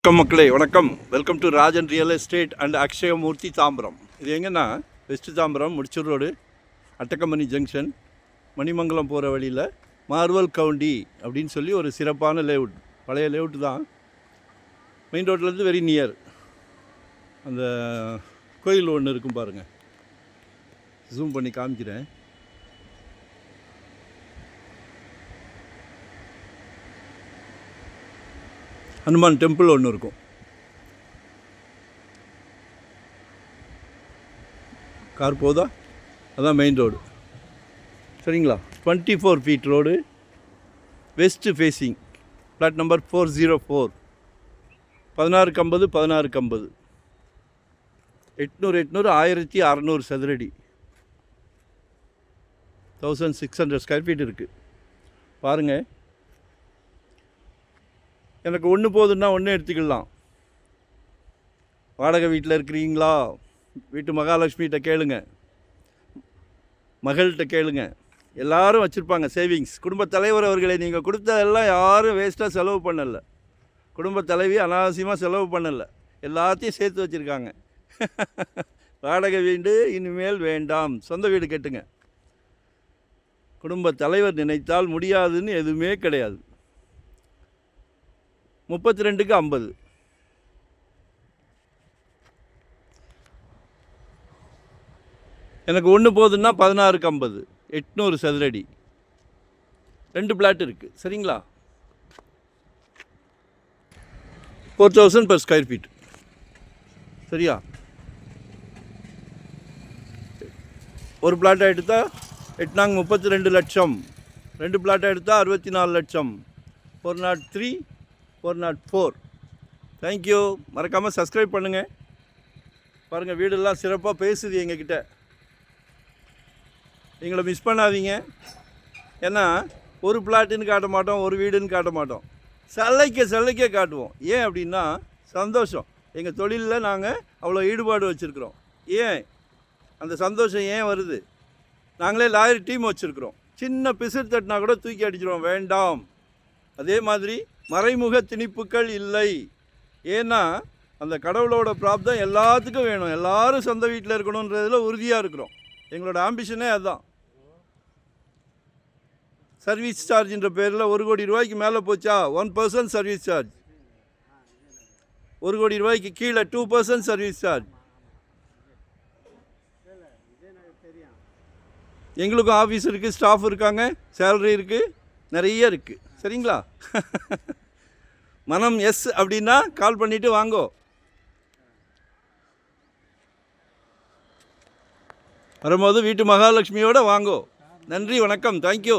வணக்கம் மக்களே, வணக்கம். Welcome to Rajan real estate and Akshayamoorthy Tambaram. இது எங்கன்னா west Tambaram Mudichur road, Attakampani junction, Manimangalam போகிற வழியில் மார்வல் கவுண்டி அப்படின்னு சொல்லி ஒரு சிறப்பான லேஅவுட். பழைய லேஅவுட் தான். மெயின் ரோட்லேருந்து வெரி நியர். அந்த கோயில் ஒன்று இருக்கும் பாருங்கள், ஜூம் பண்ணி காமிக்கிறேன். ஹனுமான் டெம்பிள் ஒன்று இருக்கும். கார் போதா? அதான் மெயின் ரோடு. சரிங்களா? 24 feet road, west facing, flat number 404, 1650 1650, 800 1600 சதுரடி, 1600 ஸ்கொயர் ஃபீட் இருக்குது. பாருங்கள், எனக்கு ஒன்று போதுன்னா ஒன்று எடுத்துக்கலாம். வாடகை வீட்டில் இருக்கிறீங்களா? வீட்டு மகாலட்சுமிகிட்ட கேளுங்க, மகள்கிட்ட கேளுங்க, எல்லோரும் வச்சுருப்பாங்க சேவிங்ஸ். குடும்பத் தலைவர் அவர்களை நீங்கள் கொடுத்ததெல்லாம் யாரும் வேஸ்ட்டாக செலவு பண்ணலை. குடும்பத் தலைவி அனாவசியமாக செலவு பண்ணலை, எல்லாத்தையும் சேர்த்து வச்சுருக்காங்க. வாடகை வீடு இனிமேல் வேண்டாம், சொந்த வீடு கேட்டுங்க. குடும்பத் தலைவர் நினைத்தால் முடியாதுன்னு எதுவுமே கிடையாது. 32க்கு 50. எனக்கு ஒன்று போதுன்னா 16க்கு 50, 800 சதுரடி, 2 பிளாட் இருக்குது. சரிங்களா? 4000 per ஸ்கொயர் ஃபீட். சரியா? ஒரு பிளாட்டை எடுத்தால் 8 32 லட்சம், 2 பிளாட்டை எடுத்தால் 64 லட்சம். 403 404. தேங்க்யூ. மறக்காமல் சப்ஸ்கிரைப் பண்ணுங்கள். பாருங்கள், வீடெல்லாம் சிறப்பாக பேசுது எங்ககிட்ட. எங்களை மிஸ் பண்ணாதீங்க. ஏன்னா ஒரு பிளாட்டுன்னு காட்ட மாட்டோம், ஒரு வீடுன்னு காட்ட மாட்டோம், சல்லைக்க காட்டுவோம். ஏன் அப்படின்னா சந்தோஷம். எங்கள் தொழிலில் நாங்கள் அவ்வளோ ஈடுபாடு வச்சுருக்குறோம். ஏன் அந்த சந்தோஷம் ஏன் வருது? நாங்களே லாயர் டீம் வச்சுருக்குறோம். சின்ன பிசிறு தட்டினா கூட தூக்கி அடிச்சிடுவோம், வேண்டாம். அதே மாதிரி மறைமுக திணிப்புகள் இல்லை. ஏன்னா அந்த கடவுளோட பிராப்தம் எல்லாத்துக்கும் வேணும். எல்லோரும் சொந்த வீட்டில் இருக்கணுன்றதில் உறுதியாக இருக்கிறோம். எங்களோட ஆம்பிஷனே அதுதான். சர்வீஸ் சார்ஜின்ற பேரில் 1 கோடி ரூபாய்க்கு மேலே போச்சா 1% சர்வீஸ் சார்ஜ், 1 கோடி ரூபாய்க்கு கீழே 2% சர்வீஸ் சார்ஜ். எங்களுக்கும் ஆஃபீஸ் இருக்குது, ஸ்டாஃப் இருக்காங்க, சேலரி இருக்குது, நிறைய இருக்குது. சரிங்களா? மனம் எஸ் அப்படின்னா கால் பண்ணிவிட்டு வாங்கோ. வரும்போது வீட்டு மகாலட்சுமியோடு வாங்கோ. நன்றி, வணக்கம், தேங்க்யூ.